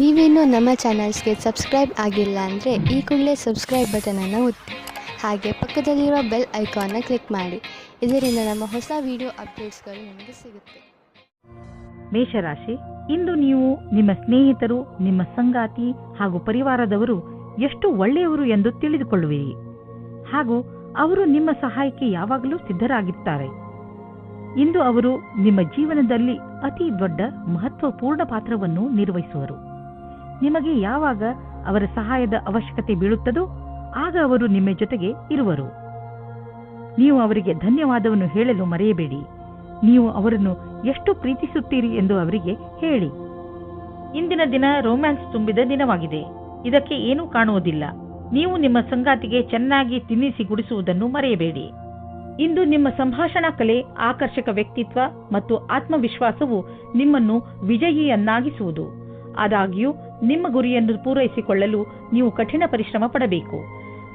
ನೀವೇನೂ ನಮ್ಮ ಚಾನಲ್ಸ್ಗೆ ಸಬ್ಸ್ಕ್ರೈಬ್ ಆಗಿಲ್ಲ ಅಂದರೆ ಈ ಕೂಡಲೇ ಸಬ್ಸ್ಕ್ರೈಬ್ ಬಟನನ್ನು ಒತ್ತಿ, ಹಾಗೆ ಪಕ್ಕದಲ್ಲಿರುವ ಬೆಲ್ ಐಕಾನ್ನ ಕ್ಲಿಕ್ ಮಾಡಿ. ಇದರಿಂದ ನಮ್ಮ ಹೊಸ ವಿಡಿಯೋ ಅಪ್ಡೇಟ್ಸ್ಗಳು ನಿಮಗೆ ಸಿಗುತ್ತೆ. ಮೇಷರಾಶಿ, ಇಂದು ನೀವು ನಿಮ್ಮ ಸ್ನೇಹಿತರು, ನಿಮ್ಮ ಸಂಗಾತಿ ಹಾಗೂ ಪರಿವಾರದವರು ಎಷ್ಟು ಒಳ್ಳೆಯವರು ಎಂದು ತಿಳಿದುಕೊಳ್ಳುವಿರಿ ಹಾಗೂ ಅವರು ನಿಮ್ಮ ಸಹಾಯಕ್ಕೆ ಯಾವಾಗಲೂ ಸಿದ್ಧರಾಗಿರ್ತಾರೆ. ಇಂದು ಅವರು ನಿಮ್ಮ ಜೀವನದಲ್ಲಿ ಅತಿ ದೊಡ್ಡ ಮಹತ್ವಪೂರ್ಣ ಪಾತ್ರವನ್ನು ನಿರ್ವಹಿಸುವರು. ನಿಮಗೆ ಯಾವಾಗ ಅವರ ಸಹಾಯದ ಅವಶ್ಯಕತೆ ಬೀಳುತ್ತದೋ ಆಗ ಅವರು ನಿಮ್ಮ ಜೊತೆಗೆ ಇರುವರು. ನೀವು ಅವರಿಗೆ ಧನ್ಯವಾದವನ್ನು ಹೇಳಲು ಮರೆಯಬೇಡಿ. ನೀವು ಅವರನ್ನು ಎಷ್ಟು ಪ್ರೀತಿಸುತ್ತೀರಿ ಎಂದು ಅವರಿಗೆ ಹೇಳಿ. ಇಂದಿನ ದಿನ ರೊಮ್ಯಾನ್ಸ್ ತುಂಬಿದ ದಿನವಾಗಿದೆ. ಇದಕ್ಕೆ ಏನೂ ಕಾಣುವುದಿಲ್ಲ. ನೀವು ನಿಮ್ಮ ಸಂಗಾತಿಗೆ ಚೆನ್ನಾಗಿ ತಿನ್ನಿಸಿ ಗುಡಿಸುವುದನ್ನು ಮರೆಯಬೇಡಿ. ಇಂದು ನಿಮ್ಮ ಸಂಭಾಷಣಾ ಕಲೆ, ಆಕರ್ಷಕ ವ್ಯಕ್ತಿತ್ವ ಮತ್ತು ಆತ್ಮವಿಶ್ವಾಸವು ನಿಮ್ಮನ್ನು ವಿಜಯಿಯನ್ನಾಗಿಸುವುದು. ಆದಾಗ್ಯೂ ನಿಮ್ಮ ಗುರಿಯನ್ನು ಪೂರೈಸಿಕೊಳ್ಳಲು ನೀವು ಕಠಿಣ ಪರಿಶ್ರಮ ಪಡಬೇಕು.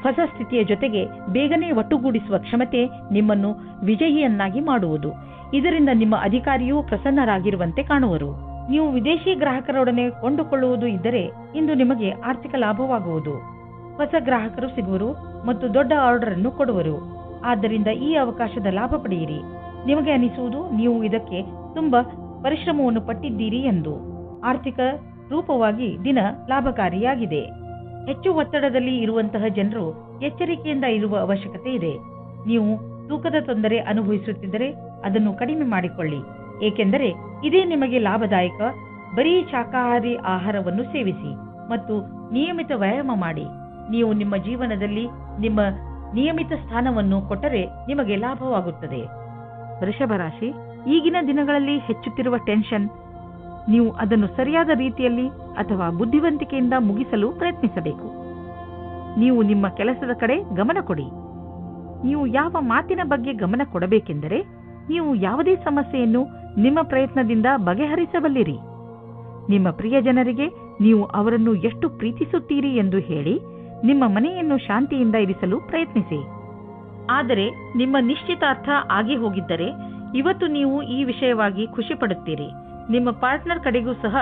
ಹೊಸ ಸ್ಥಿತಿಯ ಜೊತೆಗೆ ಬೇಗನೆ ಒಟ್ಟುಗೂಡಿಸುವ ಕ್ಷಮತೆ ನಿಮ್ಮನ್ನು ವಿಜಯಿಯನ್ನಾಗಿ ಮಾಡುವುದು. ಇದರಿಂದ ನಿಮ್ಮ ಅಧಿಕಾರಿಯೂ ಪ್ರಸನ್ನರಾಗಿರುವಂತೆ ಕಾಣುವರು. ನೀವು ವಿದೇಶಿ ಗ್ರಾಹಕರೊಡನೆ ಕೊಂಡುಕೊಳ್ಳುವುದು ಇದ್ದರೆ ಇಂದು ನಿಮಗೆ ಆರ್ಥಿಕ ಲಾಭವಾಗುವುದು. ಹೊಸ ಗ್ರಾಹಕರು ಸಿಗುವರು ಮತ್ತು ದೊಡ್ಡ ಆರ್ಡರ್ ಅನ್ನು ಕೊಡುವರು. ಆದ್ದರಿಂದ ಈ ಅವಕಾಶದ ಲಾಭ ಪಡೆಯಿರಿ. ನಿಮಗೆ ಅನಿಸುವುದು ನೀವು ಇದಕ್ಕೆ ತುಂಬಾ ಪರಿಶ್ರಮವನ್ನು ಪಟ್ಟಿದ್ದೀರಿ ಎಂದು. ಆರ್ಥಿಕ ರೂಪವಾಗಿ ದಿನ ಲಾಭಕಾರಿಯಾಗಿದೆ. ಹೆಚ್ಚು ಒತ್ತಡದಲ್ಲಿ ಇರುವಂತಹ ಜನರು ಎಚ್ಚರಿಕೆಯಿಂದ ಇರುವ ಅವಶ್ಯಕತೆ ಇದೆ. ನೀವು ತೂಕದ ತೊಂದರೆ ಅನುಭವಿಸುತ್ತಿದ್ದರೆ ಅದನ್ನು ಕಡಿಮೆ ಮಾಡಿಕೊಳ್ಳಿ, ಏಕೆಂದರೆ ಇದೇ ನಿಮಗೆ ಲಾಭದಾಯಕ. ಬರೀ ಶಾಕಾಹಾರಿ ಆಹಾರವನ್ನು ಸೇವಿಸಿ ಮತ್ತು ನಿಯಮಿತ ವ್ಯಾಯಾಮ ಮಾಡಿ. ನೀವು ನಿಮ್ಮ ಜೀವನದಲ್ಲಿ ನಿಮ್ಮ ನಿಯಮಿತ ಸ್ಥಾನವನ್ನು ಕೊಟ್ಟರೆ ನಿಮಗೆ ಲಾಭವಾಗುತ್ತದೆ. ವೃಷಭ ರಾಶಿ, ಈಗಿನ ದಿನಗಳಲ್ಲಿ ಹೆಚ್ಚುತ್ತಿರುವ ಟೆನ್ಷನ್, ನೀವು ಅದನ್ನು ಸರಿಯಾದ ರೀತಿಯಲ್ಲಿ ಅಥವಾ ಬುದ್ಧಿವಂತಿಕೆಯಿಂದ ಮುಗಿಸಲು ಪ್ರಯತ್ನಿಸಬೇಕು. ನೀವು ನಿಮ್ಮ ಕೆಲಸದ ಕಡೆ ಗಮನ ಕೊಡಿ. ನೀವು ಯಾವ ಮಾತಿನ ಬಗ್ಗೆ ಗಮನ ಕೊಡಬೇಕೆಂದರೆ, ನೀವು ಯಾವುದೇ ಸಮಸ್ಯೆಯನ್ನು ನಿಮ್ಮ ಪ್ರಯತ್ನದಿಂದ ಬಗೆಹರಿಸಬಲ್ಲಿರಿ. ನಿಮ್ಮ ಪ್ರಿಯ ಜನರಿಗೆ ನೀವು ಅವರನ್ನು ಎಷ್ಟು ಪ್ರೀತಿಸುತ್ತೀರಿ ಎಂದು ಹೇಳಿ ನಿಮ್ಮ ಮನೆಯನ್ನು ಶಾಂತಿಯಿಂದ ಇರಿಸಲು ಪ್ರಯತ್ನಿಸಿ. ಆದರೆ ನಿಮ್ಮ ನಿಶ್ಚಿತಾರ್ಥ ಆಗಿ ಹೋಗಿದ್ದರೆ ಇವತ್ತು ನೀವು ಈ ವಿಷಯವಾಗಿ ಖುಷಿ ಪಡುತ್ತೀರಿ. ನಿಮ್ಮ ಪಾರ್ಟ್ನರ್ ಕಡೆಗೂ ಸಹ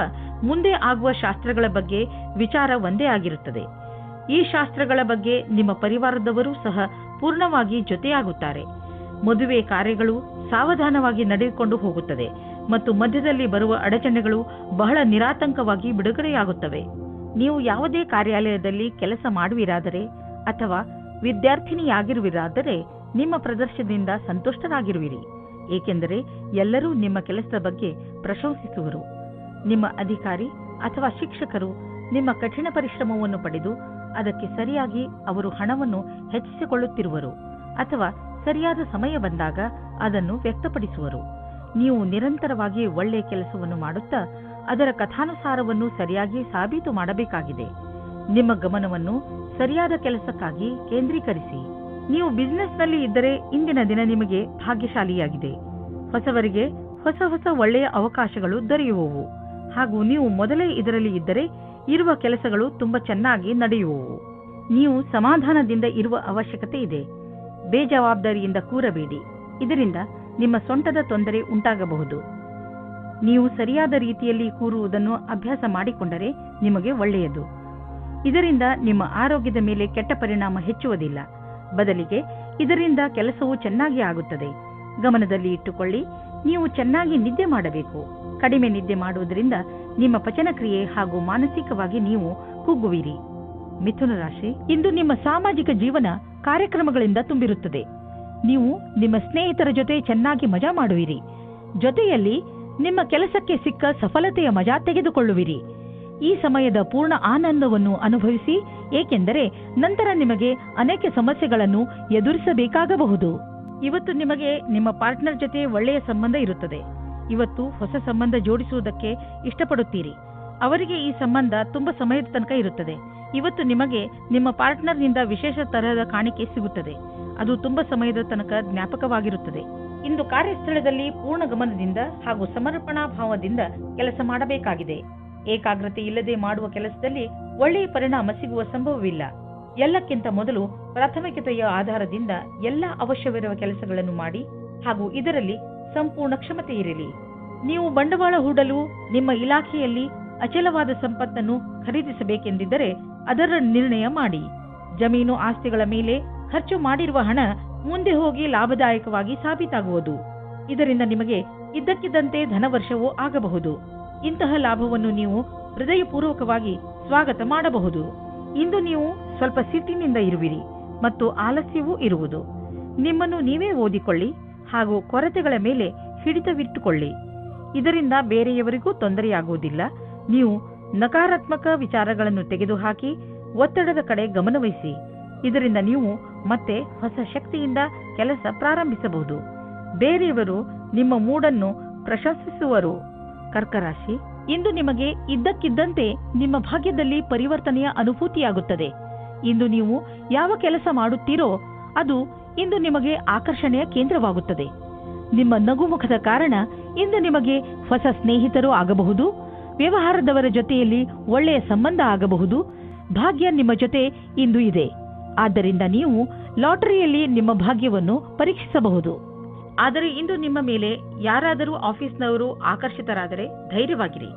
ಮುಂದೆ ಆಗುವ ಶಾಸ್ತ್ರಗಳ ಬಗ್ಗೆ ವಿಚಾರ ಒಂದೇ ಆಗಿರುತ್ತದೆ. ಈ ಶಾಸ್ತ್ರಗಳ ಬಗ್ಗೆ ನಿಮ್ಮ ಪರಿವಾರದವರೂ ಸಹ ಪೂರ್ಣವಾಗಿ ಜೊತೆಯಾಗುತ್ತಾರೆ. ಮದುವೆ ಕಾರ್ಯಗಳು ಸಾವಧಾನವಾಗಿ ನಡೆದುಕೊಂಡು ಹೋಗುತ್ತದೆ ಮತ್ತು ಮಧ್ಯದಲ್ಲಿ ಬರುವ ಅಡಚಣೆಗಳು ಬಹಳ ನಿರಾತಂಕವಾಗಿ ಬಿಡುಗಡೆಯಾಗುತ್ತವೆ. ನೀವು ಯಾವುದೇ ಕಾರ್ಯಾಲಯದಲ್ಲಿ ಕೆಲಸ ಮಾಡುವಿರಾದರೆ ಅಥವಾ ವಿದ್ಯಾರ್ಥಿನಿಯಾಗಿರುವಿರಾದರೆ ನಿಮ್ಮ ಪ್ರದರ್ಶನದಿಂದ ಸಂತುಷ್ಟರಾಗಿರುವಿರಿ, ಏಕೆಂದರೆ ಎಲ್ಲರೂ ನಿಮ್ಮ ಕೆಲಸದ ಬಗ್ಗೆ ಪ್ರಶಂಸಿಸುವರು. ನಿಮ್ಮ ಅಧಿಕಾರಿ ಅಥವಾ ಶಿಕ್ಷಕರು ನಿಮ್ಮ ಕಠಿಣ ಪರಿಶ್ರಮವನ್ನು ಪಡೆದು ಅದಕ್ಕೆ ಸರಿಯಾಗಿ ಅವರು ಹಣವನ್ನು ಹೆಚ್ಚಿಸಿಕೊಳ್ಳುತ್ತಿರುವರು ಅಥವಾ ಸರಿಯಾದ ಸಮಯ ಬಂದಾಗ ಅದನ್ನು ವ್ಯಕ್ತಪಡಿಸುವರು. ನೀವು ನಿರಂತರವಾಗಿ ಒಳ್ಳೆಯ ಕೆಲಸವನ್ನು ಮಾಡುತ್ತಾ ಅದರ ಕಥಾನುಸಾರವನ್ನು ಸರಿಯಾಗಿ ಸಾಬೀತು ಮಾಡಬೇಕಾಗಿದೆ. ನಿಮ್ಮ ಗಮನವನ್ನು ಸರಿಯಾದ ಕೆಲಸಕ್ಕಾಗಿ ಕೇಂದ್ರೀಕರಿಸಿ. ನೀವು ಬಿಸಿನೆಸ್ನಲ್ಲಿ ಇದ್ದರೆ ಇಂದಿನ ದಿನ ನಿಮಗೆ ಭಾಗ್ಯಶಾಲಿಯಾಗಿದೆ. ಹೊಸವರಿಗೆ ಹೊಸ ಹೊಸ ಒಳ್ಳೆಯ ಅವಕಾಶಗಳು ದೊರೆಯುವವು ಹಾಗೂ ನೀವು ಮೊದಲೇ ಇದರಲ್ಲಿ ಇದ್ದರೆ ಇರುವ ಕೆಲಸಗಳು ತುಂಬಾ ಚೆನ್ನಾಗಿ ನಡೆಯುವವು. ನೀವು ಸಮಾಧಾನದಿಂದ ಇರುವ ಅವಶ್ಯಕತೆ ಇದೆ. ಬೇಜವಾಬ್ದಾರಿಯಿಂದ ಕೂರಬೇಡಿ, ಇದರಿಂದ ನಿಮ್ಮ ಸೊಂಟದ ತೊಂದರೆ ಉಂಟಾಗಬಹುದು. ನೀವು ಸರಿಯಾದ ರೀತಿಯಲ್ಲಿ ಕೂರುವುದನ್ನು ಅಭ್ಯಾಸ ಮಾಡಿಕೊಂಡರೆ ನಿಮಗೆ ಒಳ್ಳೆಯದು. ಇದರಿಂದ ನಿಮ್ಮ ಆರೋಗ್ಯದ ಮೇಲೆ ಕೆಟ್ಟ ಪರಿಣಾಮ ಹೆಚ್ಚುವುದಿಲ್ಲ, ಬದಲಿಗೆ ಇದರಿಂದ ಕೆಲಸವು ಚೆನ್ನಾಗಿ ಆಗುತ್ತದೆ. ಗಮನದಲ್ಲಿ ಇಟ್ಟುಕೊಳ್ಳಿ, ನೀವು ಚೆನ್ನಾಗಿ ನಿದ್ದೆ ಮಾಡಬೇಕು. ಕಡಿಮೆ ನಿದ್ದೆ ಮಾಡುವುದರಿಂದ ನಿಮ್ಮ ಪಚನಕ್ರಿಯೆ ಹಾಗೂ ಮಾನಸಿಕವಾಗಿ ನೀವು ಕುಗ್ಗುವಿರಿ. ಮಿಥುನ ರಾಶಿ, ಇಂದು ನಿಮ್ಮ ಸಾಮಾಜಿಕ ಜೀವನ ಕಾರ್ಯಕ್ರಮಗಳಿಂದ ತುಂಬಿರುತ್ತದೆ. ನೀವು ನಿಮ್ಮ ಸ್ನೇಹಿತರ ಜೊತೆ ಚೆನ್ನಾಗಿ ಮಜಾ ಮಾಡುವಿರಿ. ಜೊತೆಯಲ್ಲಿ ನಿಮ್ಮ ಕೆಲಸಕ್ಕೆ ಸಿಕ್ಕ ಸಫಲತೆಯ ಮಜಾ ತೆಗೆದುಕೊಳ್ಳುವಿರಿ. ಈ ಸಮಯದ ಪೂರ್ಣ ಆನಂದವನ್ನು ಅನುಭವಿಸಿ, ಏಕೆಂದರೆ ನಂತರ ನಿಮಗೆ ಅನೇಕ ಸಮಸ್ಯೆಗಳನ್ನು ಎದುರಿಸಬೇಕಾಗಬಹುದು. ಇವತ್ತು ನಿಮಗೆ ನಿಮ್ಮ ಪಾರ್ಟ್ನರ್ ಜೊತೆ ಒಳ್ಳೆಯ ಸಂಬಂಧ ಇರುತ್ತದೆ. ಇವತ್ತು ಹೊಸ ಸಂಬಂಧ ಜೋಡಿಸುವುದಕ್ಕೆ ಇಷ್ಟಪಡುತ್ತೀರಿ. ಅವರಿಗೆ ಈ ಸಂಬಂಧ ತುಂಬಾ ಸಮಯದ ತನಕ ಇರುತ್ತದೆ. ಇವತ್ತು ನಿಮಗೆ ನಿಮ್ಮ ಪಾರ್ಟ್ನರ್ನಿಂದ ವಿಶೇಷ ತರಹದ ಕಾಣಿಕೆ ಸಿಗುತ್ತದೆ. ಅದು ತುಂಬಾ ಸಮಯದ ತನಕ ಜ್ಞಾಪಕವಾಗಿರುತ್ತದೆ. ಇಂದು ಕಾರ್ಯಸ್ಥಳದಲ್ಲಿ ಪೂರ್ಣ ಗಮನದಿಂದ ಹಾಗೂ ಸಮರ್ಪಣಾ ಭಾವದಿಂದ ಕೆಲಸ ಮಾಡಬೇಕಾಗಿದೆ. ಏಕಾಗ್ರತೆ ಇಲ್ಲದೆ ಮಾಡುವ ಕೆಲಸದಲ್ಲಿ ಒಳ್ಳೆಯ ಪರಿಣಾಮ ಸಿಗುವ ಸಂಭವವಿಲ್ಲ. ಎಲ್ಲಕ್ಕಿಂತ ಮೊದಲು ಪ್ರಾಥಮಿಕತೆಯ ಆಧಾರದಿಂದ ಎಲ್ಲ ಅವಶ್ಯವಿರುವ ಕೆಲಸಗಳನ್ನು ಮಾಡಿ ಹಾಗೂ ಇದರಲ್ಲಿ ಸಂಪೂರ್ಣ ಕ್ಷಮತೆ ಇರಲಿ. ನೀವು ಬಂಡವಾಳ ಹೂಡಲು ನಿಮ್ಮ ಇಲಾಖೆಯಲ್ಲಿ ಅಚಲವಾದ ಸಂಪತ್ತನ್ನು ಖರೀದಿಸಬೇಕೆಂದಿದ್ದರೆ ಅದರ ನಿರ್ಣಯ ಮಾಡಿ. ಜಮೀನು ಆಸ್ತಿಗಳ ಮೇಲೆ ಖರ್ಚು ಮಾಡಿರುವ ಹಣ ಮುಂದೆ ಹೋಗಿ ಲಾಭದಾಯಕವಾಗಿ ಸಾಬೀತಾಗುವುದು. ಇದರಿಂದ ನಿಮಗೆ ಇದ್ದಕ್ಕಿದ್ದಂತೆ ಧನವರ್ಷವೂ ಆಗಬಹುದು. ಇಂತಹ ಲಾಭವನ್ನು ನೀವು ಹೃದಯಪೂರ್ವಕವಾಗಿ ಸ್ವಾಗತ ಮಾಡಬಹುದು. ಇಂದು ನೀವು ಸ್ವಲ್ಪ ಸಿಟ್ಟಿನಿಂದ ಇರುವಿರಿ ಮತ್ತು ಆಲಸ್ಯವೂ ಇರುವುದು. ನಿಮ್ಮನ್ನು ನೀವೇ ಓದಿಕೊಳ್ಳಿ ಹಾಗೂ ಕೊರತೆಗಳ ಮೇಲೆ ಹಿಡಿತವಿಟ್ಟುಕೊಳ್ಳಿ. ಇದರಿಂದ ಬೇರೆಯವರಿಗೂ ತೊಂದರೆಯಾಗುವುದಿಲ್ಲ. ನೀವು ನಕಾರಾತ್ಮಕ ವಿಚಾರಗಳನ್ನು ತೆಗೆದುಹಾಕಿ ಒತ್ತಡದ ಕಡೆ ಗಮನವಹಿಸಿ. ಇದರಿಂದ ನೀವು ಮತ್ತೆ ಹೊಸ ಶಕ್ತಿಯಿಂದ ಕೆಲಸ ಪ್ರಾರಂಭಿಸಬಹುದು. ಬೇರೆಯವರು ನಿಮ್ಮ ಮೂಡನ್ನು ಪ್ರಶಂಸಿಸುವರು. ಕರ್ಕರಾಶಿ, ಇಂದು ನಿಮಗೆ ಇದ್ದಕ್ಕಿದ್ದಂತೆ ನಿಮ್ಮ ಭಾಗ್ಯದಲ್ಲಿ ಪರಿವರ್ತನೆಯ ಅನುಭೂತಿಯಾಗುತ್ತದೆ. ಇಂದು ನೀವು ಯಾವ ಕೆಲಸ ಮಾಡುತ್ತೀರೋ ಅದು ಇಂದು ನಿಮಗೆ ಆಕರ್ಷಣೆಯ ಕೇಂದ್ರವಾಗುತ್ತದೆ. ನಿಮ್ಮ ನಗುಮುಖದ ಕಾರಣ ಇಂದು ನಿಮಗೆ ಹೊಸ ಸ್ನೇಹಿತರು ಆಗಬಹುದು. ವ್ಯವಹಾರದವರ ಜೊತೆಯಲ್ಲಿ ಒಳ್ಳೆಯ ಸಂಬಂಧ ಆಗಬಹುದು. ಭಾಗ್ಯ ನಿಮ್ಮ ಜೊತೆ ಇಂದು ಇದೆ. ಆದ್ದರಿಂದ ನೀವು ಲಾಟರಿಯಲ್ಲಿ ನಿಮ್ಮ ಭಾಗ್ಯವನ್ನು ಪರೀಕ್ಷಿಸಬಹುದು. ಆದರೆ ಇಂದು ನಿಮ್ಮ ಮೇಲೆ ಯಾರಾದರೂ ಆಫೀಸ್ನವರು ಆಕರ್ಷಿತರಾದರೆ ಧೈರ್ಯವಾಗಿರಿ.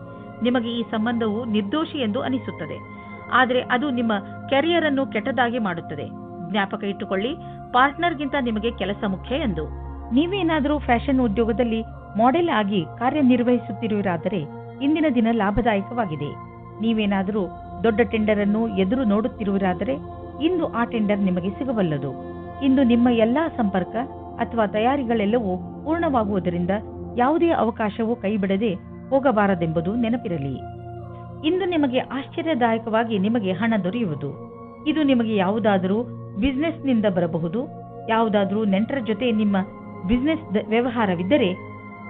ನಿಮಗೆ ಈ ಸಂಬಂಧವು ನಿರ್ದೋಷಿ ಎಂದು ಅನಿಸುತ್ತದೆ, ಆದರೆ ಅದು ನಿಮ್ಮ ಕೆರಿಯರ್ ಅನ್ನು ಕೆಟ್ಟದಾಗಿ ಮಾಡುತ್ತದೆ. ಜ್ಞಾಪಕ ಇಟ್ಟುಕೊಳ್ಳಿ, ಪಾರ್ಟ್ನರ್ಗಿಂತ ನಿಮಗೆ ಕೆಲಸ ಮುಖ್ಯ ಎಂದು. ನೀವೇನಾದರೂ ಫ್ಯಾಷನ್ ಉದ್ಯೋಗದಲ್ಲಿ ಮಾಡೆಲ್ ಆಗಿ ಕಾರ್ಯನಿರ್ವಹಿಸುತ್ತಿರುವಿರಾದರೆ ಇಂದಿನ ದಿನ ಲಾಭದಾಯಕವಾಗಿದೆ. ನೀವೇನಾದರೂ ದೊಡ್ಡ ಟೆಂಡರ್ ಅನ್ನು ಎದುರು ನೋಡುತ್ತಿರುವಿರಾದರೆ ಇಂದು ಆ ಟೆಂಡರ್ ನಿಮಗೆ ಸಿಗಬಲ್ಲದು. ಇಂದು ನಿಮ್ಮ ಎಲ್ಲಾ ಸಂಪರ್ಕ ಅಥವಾ ತಯಾರಿಗಳೆಲ್ಲವೂ ಪೂರ್ಣವಾಗುವುದರಿಂದ ಯಾವುದೇ ಅವಕಾಶವೂ ಕೈಬಿಡದೆ ಹೋಗಬಾರದೆಂಬುದು ನೆನಪಿರಲಿ. ಇಂದು ನಿಮಗೆ ಆಶ್ಚರ್ಯದಾಯಕವಾಗಿ ನಿಮಗೆ ಹಣ ದೊರೆಯುವುದು. ಇದು ನಿಮಗೆ ಯಾವುದಾದರೂ ಬಿಸಿನೆಸ್ನಿಂದ ಬರಬಹುದು. ಯಾವುದಾದರೂ ನೆಂಟರ ಜೊತೆ ನಿಮ್ಮ ಬಿಸಿನೆಸ್ ವ್ಯವಹಾರವಿದ್ದರೆ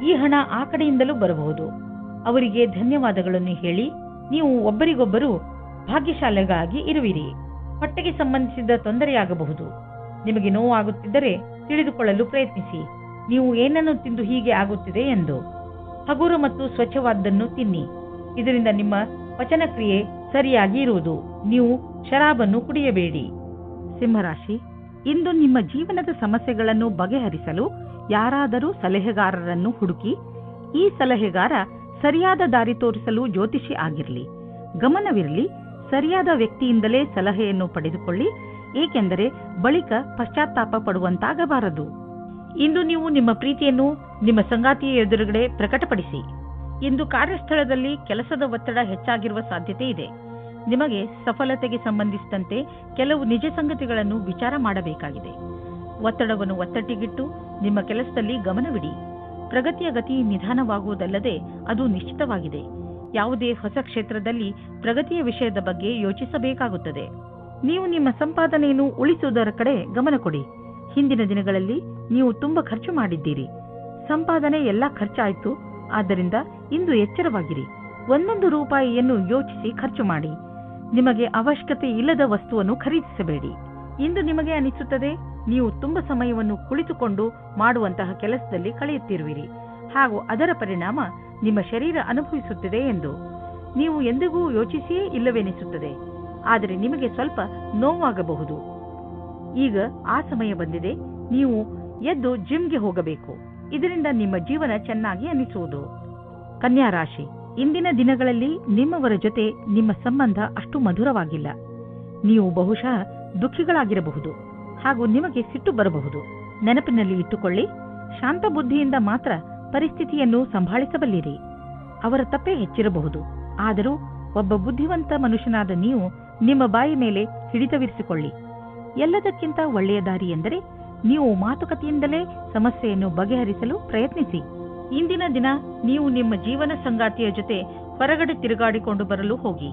ಈ ಹಣ ಆ ಕಡೆಯಿಂದಲೂ ಬರಬಹುದು. ಅವರಿಗೆ ಧನ್ಯವಾದಗಳನ್ನು ಹೇಳಿ ನೀವು ಒಬ್ಬರಿಗೊಬ್ಬರು ಭಾಗ್ಯಶಾಲಿಗಳಾಗಿ ಇರುವಿರಿ. ಹೊಟ್ಟೆಗೆ ಸಂಬಂಧಿಸಿದ ತೊಂದರೆಯಾಗಬಹುದು. ನಿಮಗೆ ನೋವಾಗುತ್ತಿದ್ದರೆ ತಿಳಿದುಕೊಳ್ಳಲು ಪ್ರಯತ್ನಿಸಿ. ನೀವು ಏನನ್ನು ತಿಂದು ಹೀಗೆ ಆಗುತ್ತಿದೆ ಎಂದು. ಹಗುರ ಮತ್ತು ಸ್ವಚ್ಛವಾದ್ದನ್ನು ತಿನ್ನಿ. ಇದರಿಂದ ನಿಮ್ಮ ಪಚನಕ್ರಿಯೆ ಸರಿಯಾಗಿ ಇರುವುದು. ನೀವು ಶರಾಬನ್ನು ಕುಡಿಯಬೇಡಿ. ಸಿಂಹರಾಶಿ, ಇಂದು ನಿಮ್ಮ ಜೀವನದ ಸಮಸ್ಯೆಗಳನ್ನು ಬಗೆಹರಿಸಲು ಯಾರಾದರೂ ಸಲಹೆಗಾರರನ್ನು ಹುಡುಕಿ. ಈ ಸಲಹೆಗಾರ ಸರಿಯಾದ ದಾರಿ ತೋರಿಸಲು ಜ್ಯೋತಿಷಿ ಆಗಿರಲಿ. ಗಮನವಿರಲಿ, ಸರಿಯಾದ ವ್ಯಕ್ತಿಯಿಂದಲೇ ಸಲಹೆಯನ್ನು ಪಡೆದುಕೊಳ್ಳಿ, ಏಕೆಂದರೆ ಬಳಿಕ ಪಶ್ಚಾತ್ತಾಪ ಪಡುವಂತಾಗಬಾರದು. ಇಂದು ನೀವು ನಿಮ್ಮ ಪ್ರೀತಿಯನ್ನು ನಿಮ್ಮ ಸಂಗಾತಿಯ ಎದುರುಗಡೆ ಪ್ರಕಟಪಡಿಸಿ. ಇಂದು ಕಾರ್ಯಸ್ಥಳದಲ್ಲಿ ಕೆಲಸದ ಒತ್ತಡ ಹೆಚ್ಚಾಗಿರುವ ಸಾಧ್ಯತೆ ಇದೆ. ನಿಮಗೆ ಸಫಲತೆಗೆ ಸಂಬಂಧಿಸಿದಂತೆ ಕೆಲವು ನಿಜ ಸಂಗತಿಗಳನ್ನು ವಿಚಾರ ಮಾಡಬೇಕಾಗಿದೆ. ಒತ್ತಡವನ್ನು ಒತ್ತಟ್ಟಿಗಿಟ್ಟು ನಿಮ್ಮ ಕೆಲಸದಲ್ಲಿ ಗಮನವಿಡಿ. ಪ್ರಗತಿಯ ಗತಿ ನಿಧಾನವಾಗುವುದಲ್ಲದೆ ಅದು ನಿಶ್ಚಿತವಾಗಿದೆ. ಯಾವುದೇ ಹೊಸ ಕ್ಷೇತ್ರದಲ್ಲಿ ಪ್ರಗತಿಯ ವಿಷಯದ ಬಗ್ಗೆ ಯೋಚಿಸಬೇಕಾಗುತ್ತದೆ. ನೀವು ನಿಮ್ಮ ಸಂಪಾದನೆಯನ್ನು ಉಳಿಸುವುದರ ಕಡೆ ಗಮನ ಕೊಡಿ. ಹಿಂದಿನ ದಿನಗಳಲ್ಲಿ ನೀವು ತುಂಬಾ ಖರ್ಚು ಮಾಡಿದ್ದೀರಿ. ಸಂಪಾದನೆ ಎಲ್ಲ ಖರ್ಚಾಯಿತು. ಆದ್ದರಿಂದ ಇಂದು ಎಚ್ಚರವಾಗಿರಿ. ಒಂದೊಂದು ರೂಪಾಯಿಯನ್ನು ಯೋಚಿಸಿ ಖರ್ಚು ಮಾಡಿ. ನಿಮಗೆ ಅವಶ್ಯಕತೆ ಇಲ್ಲದ ವಸ್ತುವನ್ನು ಖರೀದಿಸಬೇಡಿ. ಇಂದು ನಿಮಗೆ ಅನಿಸುತ್ತದೆ ನೀವು ತುಂಬಾ ಸಮಯವನ್ನು ಕುಳಿತುಕೊಂಡು ಮಾಡುವಂತಹ ಕೆಲಸದಲ್ಲಿ ಕಳೆಯುತ್ತಿರುವಿರಿ ಹಾಗೂ ಅದರ ಪರಿಣಾಮ ನಿಮ್ಮ ಶರೀರ ಅನುಭವಿಸುತ್ತಿದೆ ಎಂದು. ನೀವು ಎಂದಿಗೂ ಯೋಚಿಸಿಯೇ ಇಲ್ಲವೆನಿಸುತ್ತದೆ. ಆದರೆ ನಿಮಗೆ ಸ್ವಲ್ಪ ನೋವಾಗಬಹುದು. ಈಗ ಆ ಸಮಯ ಬಂದಿದೆ. ನೀವು ಎದ್ದು ಜಿಮ್ಗೆ ಹೋಗಬೇಕು. ಇದರಿಂದ ನಿಮ್ಮ ಜೀವನ ಚೆನ್ನಾಗಿ ಅನಿಸುವುದು. ಕನ್ಯಾ ರಾಶಿ, ಇಂದಿನ ದಿನಗಳಲ್ಲಿ ನಿಮ್ಮವರ ಜೊತೆ ನಿಮ್ಮ ಸಂಬಂಧ ಅಷ್ಟು ಮಧುರವಾಗಿಲ್ಲ. ನೀವು ಬಹುಶಃ ದುಃಖಿಗಳಾಗಿರಬಹುದು ಹಾಗೂ ನಿಮಗೆ ಸಿಟ್ಟು ಬರಬಹುದು. ನೆನಪಿನಲ್ಲಿ ಇಟ್ಟುಕೊಳ್ಳಿ, ಶಾಂತ ಬುದ್ಧಿಯಿಂದ ಮಾತ್ರ ಪರಿಸ್ಥಿತಿಯನ್ನು ಸಂಭಾಳಿಸಬಲ್ಲಿರಿ. ಅವರ ತಪ್ಪೇ ಹೆಚ್ಚಿರಬಹುದು, ಆದರೂ ಒಬ್ಬ ಬುದ್ಧಿವಂತ ಮನುಷ್ಯನಾದ ನೀವು ನಿಮ್ಮ ಬಾಯಿ ಮೇಲೆ ಹಿಡಿತವಿರಿಸಿಕೊಳ್ಳಿ. ಎಲ್ಲದಕ್ಕಿಂತ ಒಳ್ಳೆಯ ದಾರಿ ಎಂದರೆ ನೀವು ಮಾತುಕತೆಯಿಂದಲೇ ಸಮಸ್ಯೆಯನ್ನು ಬಗೆಹರಿಸಲು ಪ್ರಯತ್ನಿಸಿ. ಇಂದಿನ ದಿನ ನೀವು ನಿಮ್ಮ ಜೀವನ ಸಂಗಾತಿಯ ಜೊತೆ ಹೊರಗಡೆ ತಿರುಗಾಡಿಕೊಂಡು ಬರಲು ಹೋಗಿ.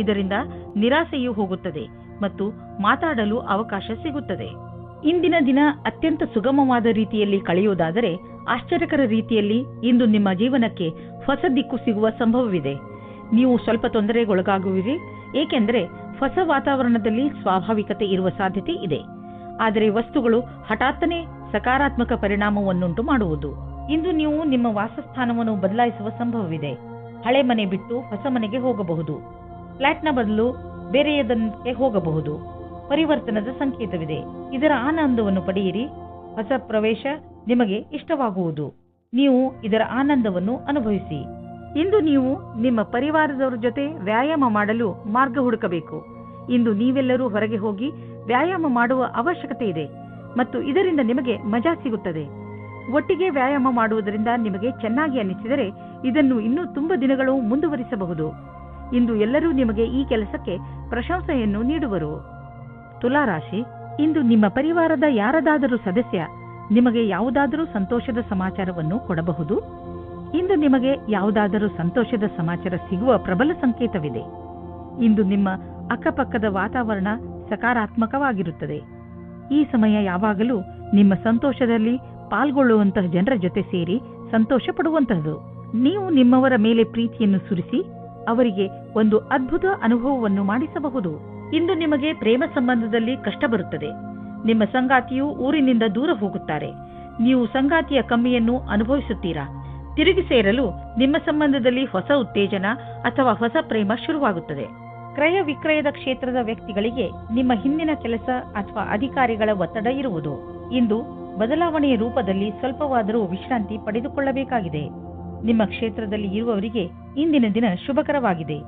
ಇದರಿಂದ ನಿರಾಸೆಯೂ ಹೋಗುತ್ತದೆ ಮತ್ತು ಮಾತಾಡಲು ಅವಕಾಶ ಸಿಗುತ್ತದೆ. ಇಂದಿನ ದಿನ ಅತ್ಯಂತ ಸುಗಮವಾದ ರೀತಿಯಲ್ಲಿ ಕಳೆಯುವುದಾದರೆ ಆಶ್ಚರ್ಯಕರ ರೀತಿಯಲ್ಲಿ ಇಂದು ನಿಮ್ಮ ಜೀವನಕ್ಕೆ ಹೊಸ ದಿಕ್ಕು ಸಿಗುವ ಸಂಭವವಿದೆ. ನೀವು ಸ್ವಲ್ಪ ತೊಂದರೆಗೊಳಗಾಗುವಿರಿ, ಏಕೆಂದರೆ ಹೊಸ ವಾತಾವರಣದಲ್ಲಿ ಸ್ವಾಭಾವಿಕತೆ ಇರುವ ಸಾಧ್ಯತೆ ಇದೆ. ಆದರೆ ವಸ್ತುಗಳು ಹಠಾತ್ತನೆ ಸಕಾರಾತ್ಮಕ ಪರಿಣಾಮವನ್ನುಂಟು ಮಾಡುವುದು. ಇಂದು ನೀವು ನಿಮ್ಮ ವಾಸಸ್ಥಾನವನ್ನು ಬದಲಾಯಿಸುವ ಸಂಭವವಿದೆ. ಹಳೆ ಮನೆ ಬಿಟ್ಟು ಹೊಸ ಮನೆಗೆ ಹೋಗಬಹುದು. ಫ್ಲಾಟ್ನ ಬದಲು ಬೇರೆಯದಕ್ಕೆ ಹೋಗಬಹುದು. ಪರಿವರ್ತನದ ಸಂಕೇತವಿದೆ. ಇದರ ಆನಂದವನ್ನು ಪಡೆಯಿರಿ. ಹೊಸ ಪ್ರವೇಶ ನಿಮಗೆ ಇಷ್ಟವಾಗುವುದು. ನೀವು ಇದರ ಆನಂದವನ್ನು ಅನುಭವಿಸಿ. ಇಂದು ನೀವು ನಿಮ್ಮ ಪರಿವಾರದವರ ಜೊತೆ ವ್ಯಾಯಾಮ ಮಾಡಲು ಮಾರ್ಗ ಹುಡುಕಬೇಕು. ಇಂದು ನೀವೆಲ್ಲರೂ ಹೊರಗೆ ಹೋಗಿ ವ್ಯಾಯಾಮ ಮಾಡುವ ಅವಶ್ಯಕತೆ ಇದೆ ಮತ್ತು ಇದರಿಂದ ನಿಮಗೆ ಮಜಾ ಸಿಗುತ್ತದೆ. ಒಟ್ಟಿಗೆ ವ್ಯಾಯಾಮ ಮಾಡುವುದರಿಂದ ನಿಮಗೆ ಚೆನ್ನಾಗಿ ಅನಿಸಿದರೆ ಇದನ್ನು ಇನ್ನೂ ತುಂಬ ದಿನಗಳು ಮುಂದುವರಿಸಬಹುದು. ಇಂದು ಎಲ್ಲರೂ ನಿಮಗೆ ಈ ಕೆಲಸಕ್ಕೆ ಪ್ರಶಂಸೆಯನ್ನು ನೀಡುವರು. ತುಲಾರಾಶಿ, ಇಂದು ನಿಮ್ಮ ಪರಿವಾರದ ಯಾರದಾದರೂ ಸದಸ್ಯ ನಿಮಗೆ ಯಾವುದಾದರೂ ಸಂತೋಷದ ಸಮಾಚಾರವನ್ನು ಕೊಡಬಹುದು. ಇಂದು ನಿಮಗೆ ಯಾವುದಾದರೂ ಸಂತೋಷದ ಸಮಾಚಾರ ಸಿಗುವ ಪ್ರಬಲ ಸಂಕೇತವಿದೆ. ಇಂದು ನಿಮ್ಮ ಅಕ್ಕಪಕ್ಕದ ವಾತಾವರಣ ಸಕಾರಾತ್ಮಕವಾಗಿರುತ್ತದೆ. ಈ ಸಮಯ ಯಾವಾಗಲೂ ನಿಮ್ಮ ಸಂತೋಷದಲ್ಲಿ ಪಾಲ್ಗೊಳ್ಳುವಂತಹ ಜನರ ಜೊತೆ ಸೇರಿ ಸಂತೋಷ ಪಡುವಂತಹದ್ದು. ನೀವು ನಿಮ್ಮವರ ಮೇಲೆ ಪ್ರೀತಿಯನ್ನು ಸುರಿಸಿ ಅವರಿಗೆ ಒಂದು ಅದ್ಭುತ ಅನುಭವವನ್ನು ಮಾಡಿಸಬಹುದು. ಇಂದು ನಿಮಗೆ ಪ್ರೇಮ ಸಂಬಂಧದಲ್ಲಿ ಕಷ್ಟ ಬರುತ್ತದೆ. ನಿಮ್ಮ ಸಂಗಾತಿಯು ಊರಿನಿಂದ ದೂರ ಹೋಗುತ್ತಾರೆ. ನೀವು ಸಂಗಾತಿಯ ಕಮ್ಮಿಯನ್ನು ಅನುಭವಿಸುತ್ತೀರಾ. ತಿರುಗಿ ಸೇರಲು ನಿಮ್ಮ ಸಂಬಂಧದಲ್ಲಿ ಹೊಸ ಉತ್ತೇಜನ ಅಥವಾ ಹೊಸ ಪ್ರೇಮ ಶುರುವಾಗುತ್ತದೆ. ಕ್ರಯ ವಿಕ್ರಯದ ಕ್ಷೇತ್ರದ ವ್ಯಕ್ತಿಗಳಿಗೆ ನಿಮ್ಮ ಹಿಂದಿನ ಕೆಲಸ ಅಥವಾ ಅಧಿಕಾರಿಗಳ ಒತ್ತಡ ಇರುವುದು. ಇಂದು ಬದಲಾವಣೆಯ ರೂಪದಲ್ಲಿ ಸ್ವಲ್ಪವಾದರೂ ವಿಶ್ರಾಂತಿ ಪಡೆದುಕೊಳ್ಳಬೇಕಾಗಿದೆ. ನಿಮ್ಮ ಕ್ಷೇತ್ರದಲ್ಲಿ ಇರುವವರಿಗೆ ಇಂದಿನ ದಿನ ಶುಭಕರವಾಗಿದೆ.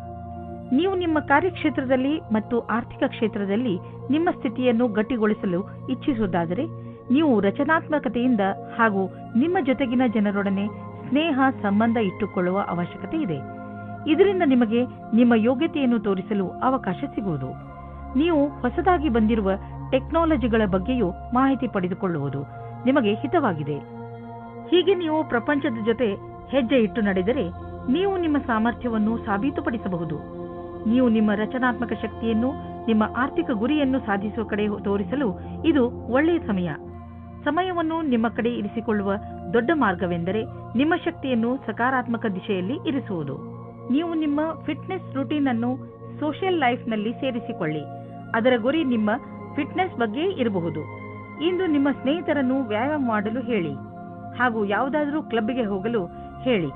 ನೀವು ನಿಮ್ಮ ಕಾರ್ಯಕ್ಷೇತ್ರದಲ್ಲಿ ಮತ್ತು ಆರ್ಥಿಕ ಕ್ಷೇತ್ರದಲ್ಲಿ ನಿಮ್ಮ ಸ್ಥಿತಿಯನ್ನು ಗಟ್ಟಿಗೊಳಿಸಲು ಇಚ್ಛಿಸುವುದಾದರೆ ನೀವು ರಚನಾತ್ಮಕತೆಯಿಂದ ಹಾಗೂ ನಿಮ್ಮ ಜೊತೆಗಿನ ಜನರೊಡನೆ ಸ್ನೇಹ ಸಂಬಂಧ ಇಟ್ಟುಕೊಳ್ಳುವ ಅವಶ್ಯಕತೆ ಇದೆ. ಇದರಿಂದ ನಿಮಗೆ ನಿಮ್ಮ ಯೋಗ್ಯತೆಯನ್ನು ತೋರಿಸಲು ಅವಕಾಶ ಸಿಗುವುದು. ನೀವು ಹೊಸದಾಗಿ ಬಂದಿರುವ ಟೆಕ್ನಾಲಜಿಗಳ ಬಗ್ಗೆಯೂ ಮಾಹಿತಿ ಪಡೆದುಕೊಳ್ಳುವುದು ನಿಮಗೆ ಹಿತವಾಗಿದೆ. ಹೀಗೆ ನೀವು ಪ್ರಪಂಚದ ಜೊತೆ ಹೆಜ್ಜೆ ಇಟ್ಟು ನಡೆದರೆ ನೀವು ನಿಮ್ಮ ಸಾಮರ್ಥ್ಯವನ್ನು ಸಾಬೀತುಪಡಿಸಬಹುದು. ನೀವು ನಿಮ್ಮ ರಚನಾತ್ಮಕ ಶಕ್ತಿಯನ್ನು ನಿಮ್ಮ ಆರ್ಥಿಕ ಗುರಿಯನ್ನು ಸಾಧಿಸುವ ಕಡೆ ತೋರಿಸಲು ಇದು ಒಳ್ಳೆಯ ಸಮಯ. ಸಮಯವನ್ನು ನಿಮ್ಮ ಕಡೆ ಇರಿಸಿಕೊಳ್ಳುವ ದೊಡ್ಡ ಮಾರ್ಗವೆಂದರೆ ನಿಮ್ಮ ಶಕ್ತಿಯನ್ನು ಸಕಾರಾತ್ಮಕ ದಿಶೆಯಲ್ಲಿ ಇರಿಸುವುದು. ನೀವು ನಿಮ್ಮ ಫಿಟ್ನೆಸ್ ರೂಟೀನ್ ಅನ್ನು ಸೋಷಿಯಲ್ ಲೈಫ್ನಲ್ಲಿ ಸೇರಿಸಿಕೊಳ್ಳಿ. ಅದರ ಗುರಿ ನಿಮ್ಮ ಫಿಟ್ನೆಸ್ ಬಗ್ಗೆ ಇರಬಹುದು. ಇಂದು ನಿಮ್ಮ ಸ್ನೇಹಿತರನ್ನು ವ್ಯಾಯಾಮ ಮಾಡಲು ಹೇಳಿ ಹಾಗೂ ಯಾವುದಾದರೂ ಕ್ಲಬ್ಗೆ ಹೋಗಲು ಹೇಳಿ.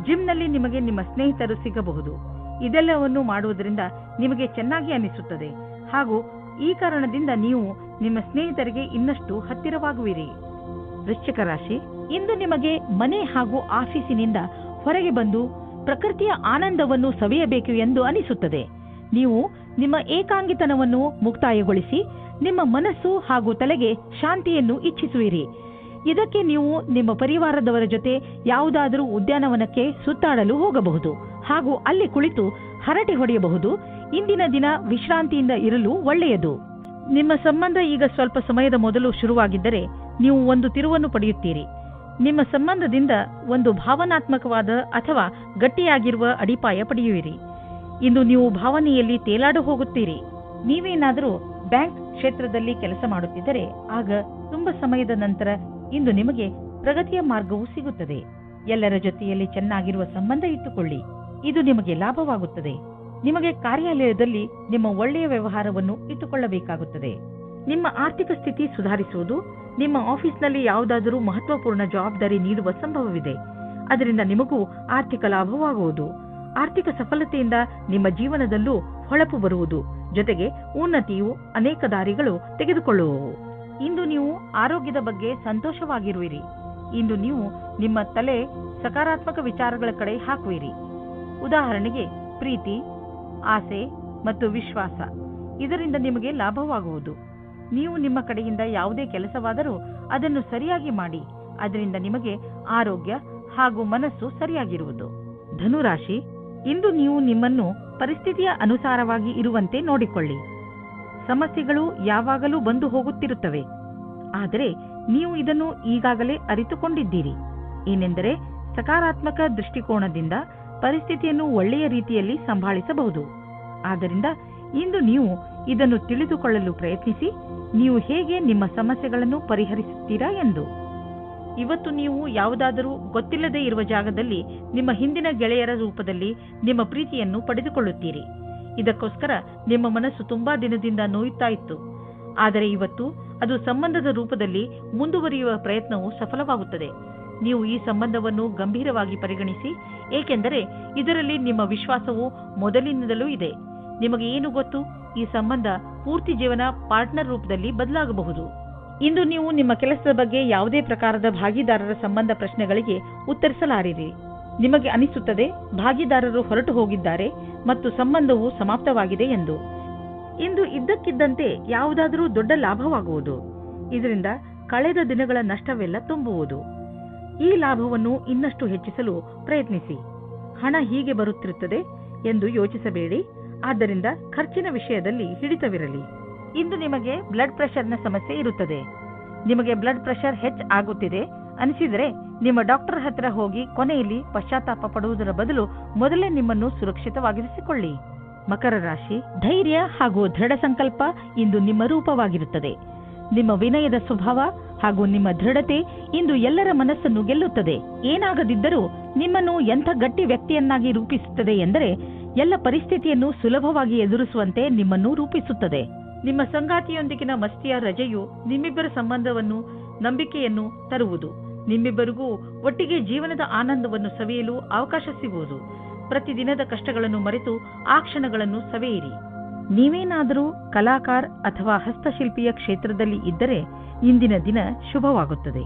ಜಿಮ್ನಲ್ಲಿ ನಿಮಗೆ ನಿಮ್ಮ ಸ್ನೇಹಿತರು ಸಿಗಬಹುದು. ಇದೆಲ್ಲವನ್ನು ಮಾಡುವುದರಿಂದ ನಿಮಗೆ ಚೆನ್ನಾಗಿ ಅನಿಸುತ್ತದೆ ಹಾಗೂ ಈ ಕಾರಣದಿಂದ ನೀವು ನಿಮ್ಮ ಸ್ನೇಹಿತರಿಗೆ ಇನ್ನಷ್ಟು ಹತ್ತಿರವಾಗುವಿರಿ. ವೃಶ್ಚಿಕ ರಾಶಿ, ಇಂದು ನಿಮಗೆ ಮನೆ ಹಾಗೂ ಆಫೀಸಿನಿಂದ ಹೊರಗೆ ಬಂದು ಪ್ರಕೃತಿಯ ಆನಂದವನ್ನು ಸವಿಯಬೇಕು ಎಂದು ಅನಿಸುತ್ತದೆ. ನೀವು ನಿಮ್ಮ ಏಕಾಂಗಿತನವನ್ನು ಮುಕ್ತಾಯಗೊಳಿಸಿ ನಿಮ್ಮ ಮನಸ್ಸು ಹಾಗೂ ತಲೆಗೆ ಶಾಂತಿಯನ್ನು ಇಚ್ಛಿಸುವಿರಿ. ಇದಕ್ಕೆ ನೀವು ನಿಮ್ಮ ಪರಿವಾರದವರ ಜೊತೆ ಯಾವುದಾದರೂ ಉದ್ಯಾನವನಕ್ಕೆ ಸುತ್ತಾಡಲು ಹೋಗಬಹುದು ಹಾಗೂ ಅಲ್ಲಿ ಕುಳಿತು ಹರಟೆ ಹೊಡೆಯಬಹುದು. ಇಂದಿನ ದಿನ ವಿಶ್ರಾಂತಿಯಿಂದ ಇರಲು ಒಳ್ಳೆಯದು. ನಿಮ್ಮ ಸಂಬಂಧ ಈಗ ಸ್ವಲ್ಪ ಸಮಯದ ಮೊದಲು ಶುರುವಾಗಿದ್ದರೆ ನೀವು ಒಂದು ತಿರುವನ್ನು ಪಡೆಯುತ್ತೀರಿ. ನಿಮ್ಮ ಸಂಬಂಧದಿಂದ ಒಂದು ಭಾವನಾತ್ಮಕವಾದ ಅಥವಾ ಗಟ್ಟಿಯಾಗಿರುವ ಅಡಿಪಾಯ ಪಡೆಯುವಿರಿ. ಇಂದು ನೀವು ಭಾವನೆಯಲ್ಲಿ ತೇಲಾಡು ಹೋಗುತ್ತೀರಿ. ನೀವೇನಾದರೂ ಬ್ಯಾಂಕ್ ಕ್ಷೇತ್ರದಲ್ಲಿ ಕೆಲಸ ಮಾಡುತ್ತಿದ್ದರೆ ಆಗ ತುಂಬ ಸಮಯದ ನಂತರ ಇಂದು ನಿಮಗೆ ಪ್ರಗತಿಯ ಮಾರ್ಗವು ಸಿಗುತ್ತದೆ. ಎಲ್ಲರ ಜೊತೆಯಲ್ಲಿ ಚೆನ್ನಾಗಿರುವ ಸಂಬಂಧ ಇಟ್ಟುಕೊಳ್ಳಿ. ಇದು ನಿಮಗೆ ಲಾಭವಾಗುತ್ತದೆ. ನಿಮಗೆ ಕಾರ್ಯಾಲಯದಲ್ಲಿ ನಿಮ್ಮ ಒಳ್ಳೆಯ ವ್ಯವಹಾರವನ್ನು ಇಟ್ಟುಕೊಳ್ಳಬೇಕಾಗುತ್ತದೆ. ನಿಮ್ಮ ಆರ್ಥಿಕ ಸ್ಥಿತಿ ಸುಧಾರಿಸುವುದು. ನಿಮ್ಮ ಆಫೀಸ್ನಲ್ಲಿ ಯಾವುದಾದರೂ ಮಹತ್ವಪೂರ್ಣ ಜವಾಬ್ದಾರಿ ನೀಡುವ ಸಂಭವವಿದೆ. ಅದರಿಂದ ನಿಮಗೂ ಆರ್ಥಿಕ ಲಾಭವಾಗುವುದು. ಆರ್ಥಿಕ ಸಫಲತೆಯಿಂದ ನಿಮ್ಮ ಜೀವನದಲ್ಲೂ ಹೊಳಪು ಬರುವುದು. ಜೊತೆಗೆ ಉನ್ನತಿಯು ಅನೇಕ ದಾರಿಗಳು ತೆಗೆದುಕೊಳ್ಳುವವು. ಇಂದು ನೀವು ಆರೋಗ್ಯದ ಬಗ್ಗೆ ಸಂತೋಷವಾಗಿರುವಿರಿ. ಇಂದು ನೀವು ನಿಮ್ಮ ತಲೆ ಸಕಾರಾತ್ಮಕ ವಿಚಾರಗಳ ಕಡೆ ಹಾಕುವಿರಿ. ಉದಾಹರಣೆಗೆ ಪ್ರೀತಿ, ಆಸೆ ಮತ್ತು ವಿಶ್ವಾಸ. ಇದರಿಂದ ನಿಮಗೆ ಲಾಭವಾಗುವುದು. ನೀವು ನಿಮ್ಮ ಕಡೆಯಿಂದ ಯಾವುದೇ ಕೆಲಸವಾದರೂ ಅದನ್ನು ಸರಿಯಾಗಿ ಮಾಡಿ. ಅದರಿಂದ ನಿಮಗೆ ಆರೋಗ್ಯ ಹಾಗೂ ಮನಸ್ಸು ಸರಿಯಾಗಿರುವುದು. ಧನುರಾಶಿ, ಇಂದು ನೀವು ನಿಮ್ಮನ್ನು ಪರಿಸ್ಥಿತಿಯ ಅನುಸಾರವಾಗಿ ಇರುವಂತೆ ನೋಡಿಕೊಳ್ಳಿ. ಸಮಸ್ಯೆಗಳು ಯಾವಾಗಲೂ ಬಂದು ಹೋಗುತ್ತಿರುತ್ತವೆ. ಆದರೆ ನೀವು ಇದನ್ನು ಈಗಾಗಲೇ ಅರಿತುಕೊಂಡಿದ್ದೀರಿ. ಏನೆಂದರೆ ಸಕಾರಾತ್ಮಕ ದೃಷ್ಟಿಕೋನದಿಂದ ಪರಿಸ್ಥಿತಿಯನ್ನು ಒಳ್ಳೆಯ ರೀತಿಯಲ್ಲಿ ಸಂಭಾಳಿಸಬಹುದು. ಆದ್ದರಿಂದ ಇಂದು ನೀವು ಇದನ್ನು ತಿಳಿದುಕೊಳ್ಳಲು ಪ್ರಯತ್ನಿಸಿ. ನೀವು ಹೇಗೆ ನಿಮ್ಮ ಸಮಸ್ಯೆಗಳನ್ನು ಪರಿಹರಿಸುತ್ತೀರಾ ಎಂದು. ಇವತ್ತು ನೀವು ಯಾವುದಾದರೂ ಗೊತ್ತಿಲ್ಲದೆ ಇರುವ ಜಾಗದಲ್ಲಿ ನಿಮ್ಮ ಹಿಂದಿನ ಗೆಳೆಯರ ರೂಪದಲ್ಲಿ ನಿಮ್ಮ ಪ್ರೀತಿಯನ್ನು ಪಡೆದುಕೊಳ್ಳುತ್ತೀರಿ. ಇದಕ್ಕೋಸ್ಕರ ನಿಮ್ಮ ಮನಸ್ಸು ತುಂಬಾ ದಿನದಿಂದ ನೋಯುತ್ತಾ ಇತ್ತು. ಆದರೆ ಇವತ್ತು ಅದು ಸಂಬಂಧದ ರೂಪದಲ್ಲಿ ಮುಂದುವರಿಯುವ ಪ್ರಯತ್ನವು ಸಫಲವಾಗುತ್ತದೆ. ನೀವು ಈ ಸಂಬಂಧವನ್ನು ಗಂಭೀರವಾಗಿ ಪರಿಗಣಿಸಿ, ಏಕೆಂದರೆ ಇದರಲ್ಲಿ ನಿಮ್ಮ ವಿಶ್ವಾಸವು ಮೊದಲಿನಿಂದಲೂ ಇದೆ. ನಿಮಗೆ ಏನು ಗೊತ್ತು, ಈ ಸಂಬಂಧ ಪೂರ್ತಿ ಜೀವನ ಪಾರ್ಟ್ನರ್ ರೂಪದಲ್ಲಿ ಬದಲಾಗಬಹುದು. ಇಂದು ನೀವು ನಿಮ್ಮ ಕೆಲಸದ ಬಗ್ಗೆ ಯಾವುದೇ ಪ್ರಕಾರದ ಭಾಗಿದಾರರ ಸಂಬಂಧ ಪ್ರಶ್ನೆಗಳಿಗೆ ಉತ್ತರಿಸಲಾರಿರಿ. ನಿಮಗೆ ಅನಿಸುತ್ತದೆ ಭಾಗಿದಾರರು ಹೊರಟು ಹೋಗಿದ್ದಾರೆ ಮತ್ತು ಸಂಬಂಧವು ಸಮಾಪ್ತವಾಗಿದೆ ಎಂದು. ಇಂದು ಇದ್ದಕ್ಕಿದ್ದಂತೆ ಯಾವುದಾದರೂ ದೊಡ್ಡ ಲಾಭವಾಗುವುದು. ಇದರಿಂದ ಕಳೆದ ದಿನಗಳ ನಷ್ಟವೆಲ್ಲ ತುಂಬುವುದು. ಈ ಲಾಭವನ್ನು ಇನ್ನಷ್ಟು ಹೆಚ್ಚಿಸಲು ಪ್ರಯತ್ನಿಸಿ. ಹಣ ಹೀಗೆ ಬರುತ್ತಿರುತ್ತದೆ ಎಂದು ಯೋಚಿಸಬೇಡಿ. ಆದ್ದರಿಂದ ಖರ್ಚಿನ ವಿಷಯದಲ್ಲಿ ಹಿಡಿತವಿರಲಿ. ಇಂದು ನಿಮಗೆ ಬ್ಲಡ್ ಪ್ರೆಷರ್ನ ಸಮಸ್ಯೆ ಇರುತ್ತದೆ. ನಿಮಗೆ ಬ್ಲಡ್ ಪ್ರೆಷರ್ ಆಗುತ್ತಿದೆ ಅನಿಸಿದರೆ ನಿಮ್ಮ ಡಾಕ್ಟರ್ ಹತ್ತಿರ ಹೋಗಿ ಕೊನೆಯಲ್ಲಿ ಪಶ್ಚಾತ್ತಾಪ ಪಡುವುದರ ಬದಲು ಮೊದಲೇ ನಿಮ್ಮನ್ನು ಸುರಕ್ಷಿತವಾಗಿರಿಸಿಕೊಳ್ಳಿ. ಮಕರ ರಾಶಿ, ಧೈರ್ಯ ಹಾಗೂ ದೃಢ ಸಂಕಲ್ಪ ಇಂದು ನಿಮ್ಮ ರೂಪವಾಗಿರುತ್ತದೆ. ನಿಮ್ಮ ವಿನಯದ ಸ್ವಭಾವ ಹಾಗೂ ನಿಮ್ಮ ದೃಢತೆ ಇಂದು ಎಲ್ಲರ ಮನಸ್ಸನ್ನು ಗೆಲ್ಲುತ್ತದೆ. ಏನಾಗದಿದ್ದರೂ ನಿಮ್ಮನ್ನು ಎಂಥ ಗಟ್ಟಿ ವ್ಯಕ್ತಿಯನ್ನಾಗಿ ರೂಪಿಸುತ್ತದೆ ಎಂದರೆ ಎಲ್ಲ ಪರಿಸ್ಥಿತಿಯನ್ನು ಸುಲಭವಾಗಿ ಎದುರಿಸುವಂತೆ ನಿಮ್ಮನ್ನು ರೂಪಿಸುತ್ತದೆ. ನಿಮ್ಮ ಸಂಗಾತಿಯೊಂದಿಗಿನ ಮಸ್ತಿಯ ರಜೆಯು ನಿಮ್ಮಿಬ್ಬರ ಸಂಬಂಧವನ್ನು ನಂಬಿಕೆಯನ್ನು ತರುವುದು. ನಿಮ್ಮಿಬ್ಬರಿಗೂ ಒಟ್ಟಿಗೆ ಜೀವನದ ಆನಂದವನ್ನು ಸವಿಯಲು ಅವಕಾಶ ಸಿಗುವುದು. ಪ್ರತಿದಿನದ ಕಷ್ಟಗಳನ್ನು ಮರೆತು ಆ ಕ್ಷಣಗಳನ್ನು ಸವಿಯಿರಿ. ನೀವೇನಾದರೂ ಕಲಾಕಾರ ಅಥವಾ ಹಸ್ತಶಿಲ್ಪಿಯ ಕ್ಷೇತ್ರದಲ್ಲಿ ಇದ್ದರೆ ಇಂದಿನ ದಿನ ಶುಭವಾಗುತ್ತದೆ.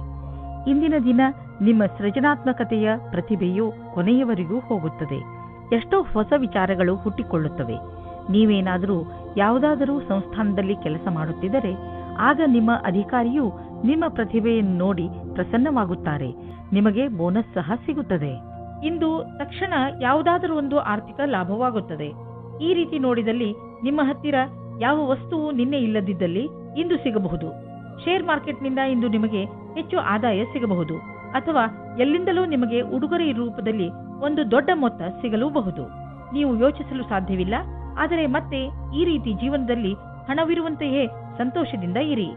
ಇಂದಿನ ದಿನ ನಿಮ್ಮ ಸೃಜನಾತ್ಮಕತೆಯ ಪ್ರತಿಭೆಯು ಕೊನೆಯವರೆಗೂ ಹೋಗುತ್ತದೆ. ಎಷ್ಟೋ ಹೊಸ ವಿಚಾರಗಳು ಹುಟ್ಟಿಕೊಳ್ಳುತ್ತವೆ. ನೀವೇನಾದರೂ ಯಾವುದಾದರೂ ಸಂಸ್ಥಾನದಲ್ಲಿ ಕೆಲಸ ಮಾಡುತ್ತಿದ್ದರೆ ಆಗ ನಿಮ್ಮ ಅಧಿಕಾರಿಯು ನಿಮ್ಮ ಪ್ರತಿಭೆಯನ್ನು ನೋಡಿ ಪ್ರಸನ್ನವಾಗುತ್ತಾರೆ. ನಿಮಗೆ ಬೋನಸ್ ಸಹ ಸಿಗುತ್ತದೆ. ಇಂದು ತಕ್ಷಣ ಯಾವುದಾದರೂ ಒಂದು ಆರ್ಥಿಕ ಲಾಭವಾಗುತ್ತದೆ. ಈ ರೀತಿ ನೋಡಿದಲ್ಲಿ ನಿಮ್ಮ ಹತ್ತಿರ ಯಾವ ವಸ್ತುವು ನಿನ್ನೆ ಇಲ್ಲದಿದ್ದಲ್ಲಿ ಇಂದು ಸಿಗಬಹುದು. ಶೇರ್ ಮಾರ್ಕೆಟ್ನಿಂದ ಇಂದು ನಿಮಗೆ ಹೆಚ್ಚು ಆದಾಯ ಸಿಗಬಹುದು. ಅಥವಾ ಎಲ್ಲಿಂದಲೂ ನಿಮಗೆ ಉಡುಗೊರೆ ರೂಪದಲ್ಲಿ ಒಂದು ದೊಡ್ಡ ಮೊತ್ತ ಸಿಗಲೂಬಹುದು. ನೀವು ಯೋಚಿಸಲು ಸಾಧ್ಯವಿಲ್ಲ. ಆದರೆ ಮತ್ತೆ ಈ ರೀತಿ ಜೀವನದಲ್ಲಿ ಹಣವಿರುವಂತೆಯೇ ಸಂತೋಷದಿಂದ ಇರಿ.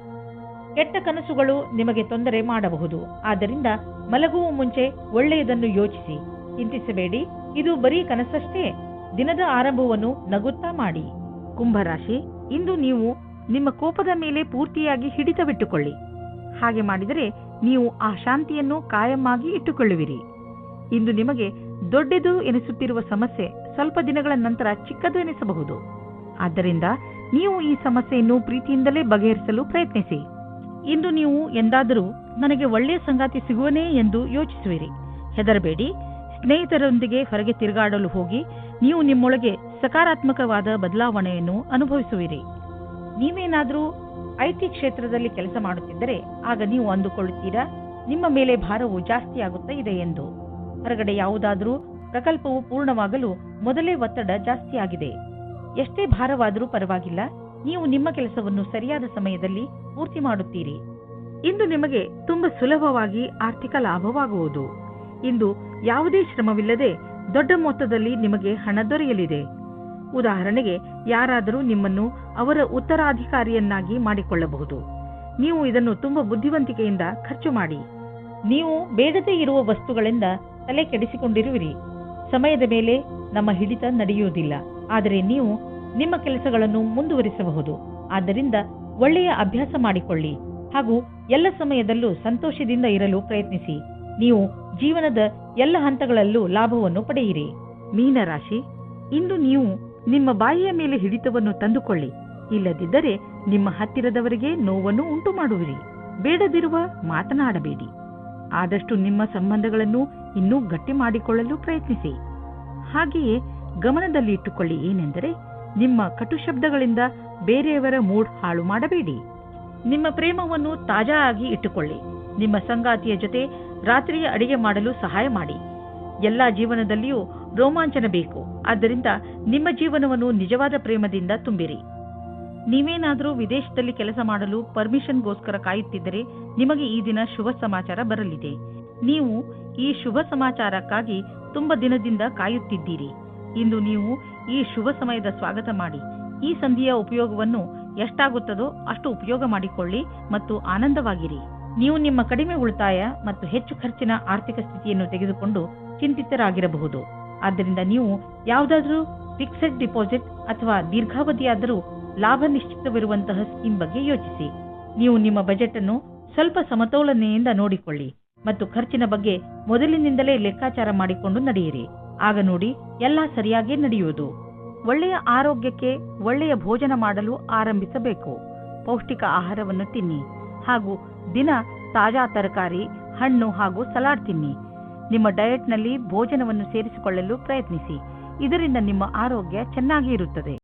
ಕೆಟ್ಟ ಕನಸುಗಳು ನಿಮಗೆ ತೊಂದರೆ ಮಾಡಬಹುದು. ಆದ್ದರಿಂದ ಮಲಗುವ ಮುಂಚೆ ಒಳ್ಳೆಯದನ್ನು ಯೋಚಿಸಿ. ಚಿಂತಿಸಬೇಡಿ. ಇದು ಬರೀ ಕನಸಷ್ಟೇ. ದಿನದ ಆರಂಭವನ್ನು ನಗುತ್ತಾ ಮಾಡಿ. ಕುಂಭರಾಶಿ, ಇಂದು ನೀವು ನಿಮ್ಮ ಕೋಪದ ಮೇಲೆ ಪೂರ್ತಿಯಾಗಿ ಹಿಡಿತವಿಟ್ಟುಕೊಳ್ಳಿ. ಹಾಗೆ ಮಾಡಿದರೆ ನೀವು ಆ ಶಾಂತಿಯನ್ನು ಕಾಯಮ್ಮಾಗಿ ಇಟ್ಟುಕೊಳ್ಳುವಿರಿ. ಇಂದು ನಿಮಗೆ ದೊಡ್ಡದು ಎನಿಸುತ್ತಿರುವ ಸಮಸ್ಯೆ ಸ್ವಲ್ಪ ದಿನಗಳ ನಂತರ ಚಿಕ್ಕದು ಎನಿಸಬಹುದು. ಆದ್ದರಿಂದ ನೀವು ಈ ಸಮಸ್ಯೆಯನ್ನು ಪ್ರೀತಿಯಿಂದಲೇ ಬಗೆಹರಿಸಲು ಪ್ರಯತ್ನಿಸಿ. ಇಂದು ನೀವು ಎಂದಾದರೂ ನನಗೆ ಒಳ್ಳೆಯ ಸಂಗಾತಿ ಸಿಗುವನೇ ಎಂದು ಯೋಚಿಸುವಿರಿ. ಹೆದರಬೇಡಿ. ಸ್ನೇಹಿತರೊಂದಿಗೆ ಹೊರಗೆ ತಿರುಗಾಡಲು ಹೋಗಿ ನೀವು ನಿಮ್ಮೊಳಗೆ ಸಕಾರಾತ್ಮಕವಾದ ಬದಲಾವಣೆಯನ್ನು ಅನುಭವಿಸುವಿರಿ. ನೀವೇನಾದರೂ ಐಟಿ ಕ್ಷೇತ್ರದಲ್ಲಿ ಕೆಲಸ ಮಾಡುತ್ತಿದ್ದರೆ ಆಗ ನೀವು ಅಂದುಕೊಳ್ಳುತ್ತೀರಾ ನಿಮ್ಮ ಮೇಲೆ ಭಾರವು ಜಾಸ್ತಿಯಾಗುತ್ತಾ ಇದೆ ಎಂದು. ಹೊರಗಡೆ ಯಾವುದಾದರೂ ಪ್ರಕಲ್ಪವು ಪೂರ್ಣವಾಗಲು ಮೊದಲೇ ಒತ್ತಡ ಜಾಸ್ತಿಯಾಗಿದೆ. ಎಷ್ಟೇ ಭಾರವಾದರೂ ಪರವಾಗಿಲ್ಲ, ನೀವು ನಿಮ್ಮ ಕೆಲಸವನ್ನು ಸರಿಯಾದ ಸಮಯದಲ್ಲಿ ಪೂರ್ತಿ ಮಾಡುತ್ತೀರಿ. ಇಂದು ನಿಮಗೆ ತುಂಬಾ ಸುಲಭವಾಗಿ ಆರ್ಥಿಕ ಲಾಭವಾಗುವುದು. ಇಂದು ಯಾವುದೇ ಶ್ರಮವಿಲ್ಲದೆ ದೊಡ್ಡ ಮೊತ್ತದಲ್ಲಿ ನಿಮಗೆ ಹಣ ದೊರೆಯಲಿದೆ. ಉದಾಹರಣೆಗೆ ಯಾರಾದರೂ ನಿಮ್ಮನ್ನು ಅವರ ಉತ್ತರಾಧಿಕಾರಿಯನ್ನಾಗಿ ಮಾಡಿಕೊಳ್ಳಬಹುದು. ನೀವು ಇದನ್ನು ತುಂಬಾ ಬುದ್ಧಿವಂತಿಕೆಯಿಂದ ಖರ್ಚು ಮಾಡಿ. ನೀವು ಬೇಡದೇ ಇರುವ ವಸ್ತುಗಳಿಂದ ತಲೆ ಕೆಡಿಸಿಕೊಂಡಿರುವಿರಿ. ಸಮಯದ ಮೇಲೆ ನಮ್ಮ ಹಿಡಿತ ನಡೆಯುವುದಿಲ್ಲ. ಆದರೆ ನೀವು ನಿಮ್ಮ ಕೆಲಸಗಳನ್ನು ಮುಂದುವರಿಸಬಹುದು. ಆದ್ದರಿಂದ ಒಳ್ಳೆಯ ಅಭ್ಯಾಸ ಮಾಡಿಕೊಳ್ಳಿ ಹಾಗೂ ಎಲ್ಲ ಸಮಯದಲ್ಲೂ ಸಂತೋಷದಿಂದ ಇರಲು ಪ್ರಯತ್ನಿಸಿ. ನೀವು ಜೀವನದ ಎಲ್ಲ ಹಂತಗಳಲ್ಲೂ ಲಾಭವನ್ನು ಪಡೆಯಿರಿ. ಮೀನರಾಶಿ, ಇಂದು ನೀವು ನಿಮ್ಮ ಬಾಯಿಯ ಮೇಲೆ ಹಿಡಿತವನ್ನು ತಂದುಕೊಳ್ಳಿ. ಇಲ್ಲದಿದ್ದರೆ ನಿಮ್ಮ ಹತ್ತಿರದವರಿಗೆ ನೋವನ್ನು ಉಂಟು ಮಾಡುವಿರಿ. ಬೇಡದಿರುವ ಮಾತನಾಡಬೇಡಿ. ಆದಷ್ಟು ನಿಮ್ಮ ಸಂಬಂಧಗಳನ್ನು ಇನ್ನೂ ಗಟ್ಟಿ ಮಾಡಿಕೊಳ್ಳಲು ಪ್ರಯತ್ನಿಸಿ. ಹಾಗೆಯೇ ಗಮನದಲ್ಲಿ ಇಟ್ಟುಕೊಳ್ಳಿ ಏನೆಂದರೆ ನಿಮ್ಮ ಕಟು ಶಬ್ದಗಳಿಂದ ಬೇರೆಯವರ ಮೂಡ್ ಹಾಳು ಮಾಡಬೇಡಿ. ನಿಮ್ಮ ಪ್ರೇಮವನ್ನು ತಾಜಾ ಆಗಿ ಇಟ್ಟುಕೊಳ್ಳಿ. ನಿಮ್ಮ ಸಂಗಾತಿಯ ಜೊತೆ ರಾತ್ರಿಯ ಅಡಿಗೆ ಮಾಡಲು ಸಹಾಯ ಮಾಡಿ. ಎಲ್ಲಾ ಜೀವನದಲ್ಲಿಯೂ ರೋಮಾಂಚನ ಬೇಕು. ಆದ್ದರಿಂದ ನಿಮ್ಮ ಜೀವನವನ್ನು ನಿಜವಾದ ಪ್ರೇಮದಿಂದ ತುಂಬಿರಿ. ನೀವೇನಾದರೂ ವಿದೇಶದಲ್ಲಿ ಕೆಲಸ ಮಾಡಲು ಪರ್ಮಿಷನ್ಗೋಸ್ಕರ ಕಾಯುತ್ತಿದ್ದರೆ ನಿಮಗೆ ಈ ದಿನ ಶುಭ ಸಮಾಚಾರ ಬರಲಿದೆ. ನೀವು ಈ ಶುಭ ಸಮಾಚಾರಕ್ಕಾಗಿ ತುಂಬಾ ದಿನದಿಂದ ಕಾಯುತ್ತಿದ್ದೀರಿ. ಇಂದು ನೀವು ಈ ಶುಭ ಸಮಯದ ಸ್ವಾಗತ ಮಾಡಿ. ಈ ಸಂಧಿಯ ಉಪಯೋಗವನ್ನು ಎಷ್ಟಾಗುತ್ತದೋ ಅಷ್ಟು ಉಪಯೋಗ ಮಾಡಿಕೊಳ್ಳಿ ಮತ್ತು ಆನಂದವಾಗಿರಿ. ನೀವು ನಿಮ್ಮ ಕಡಿಮೆ ಉಳಿತಾಯ ಮತ್ತು ಹೆಚ್ಚು ಖರ್ಚಿನ ಆರ್ಥಿಕ ಸ್ಥಿತಿಯನ್ನು ತೆಗೆದುಕೊಂಡು ಚಿಂತಿತರಾಗಿರಬಹುದು. ಆದ್ದರಿಂದ ನೀವು ಯಾವುದಾದರೂ ಫಿಕ್ಸೆಡ್ ಡಿಪಾಸಿಟ್ ಅಥವಾ ದೀರ್ಘಾವಧಿಯಾದರೂ ಲಾಭ ನಿಶ್ಚಿತವಿರುವಂತಹ ಸ್ಕೀಮ್ ಬಗ್ಗೆ ಯೋಚಿಸಿ. ನೀವು ನಿಮ್ಮ ಬಜೆಟ್ ಅನ್ನು ಸ್ವಲ್ಪ ಸಮತೋಲನೆಯಿಂದ ನೋಡಿಕೊಳ್ಳಿ ಮತ್ತು ಖರ್ಚಿನ ಬಗ್ಗೆ ಮೊದಲಿನಿಂದಲೇ ಲೆಕ್ಕಾಚಾರ ಮಾಡಿಕೊಂಡು ನಡೆಯಿರಿ. ಆಗ ನೋಡಿ ಎಲ್ಲ ಸರಿಯಾಗಿ ನಡೆಯುವುದು. ಒಳ್ಳೆಯ ಆರೋಗ್ಯಕ್ಕೆ ಒಳ್ಳೆಯ ಭೋಜನ ಮಾಡಲು ಆರಂಭಿಸಬೇಕು. ಪೌಷ್ಟಿಕ ಆಹಾರವನ್ನು ತಿನ್ನಿ ಹಾಗೂ ದಿನ ತಾಜಾ ತರಕಾರಿ, ಹಣ್ಣು ಹಾಗೂ ಸಲಾಡ್ ತಿನ್ನಿ. ನಿಮ್ಮ ಡಯಟ್ನಲ್ಲಿ ಭೋಜನವನ್ನು ಸೇರಿಸಿಕೊಳ್ಳಲು ಪ್ರಯತ್ನಿಸಿ. ಇದರಿಂದ ನಿಮ್ಮ ಆರೋಗ್ಯ ಚೆನ್ನಾಗಿ ಇರುತ್ತದೆ.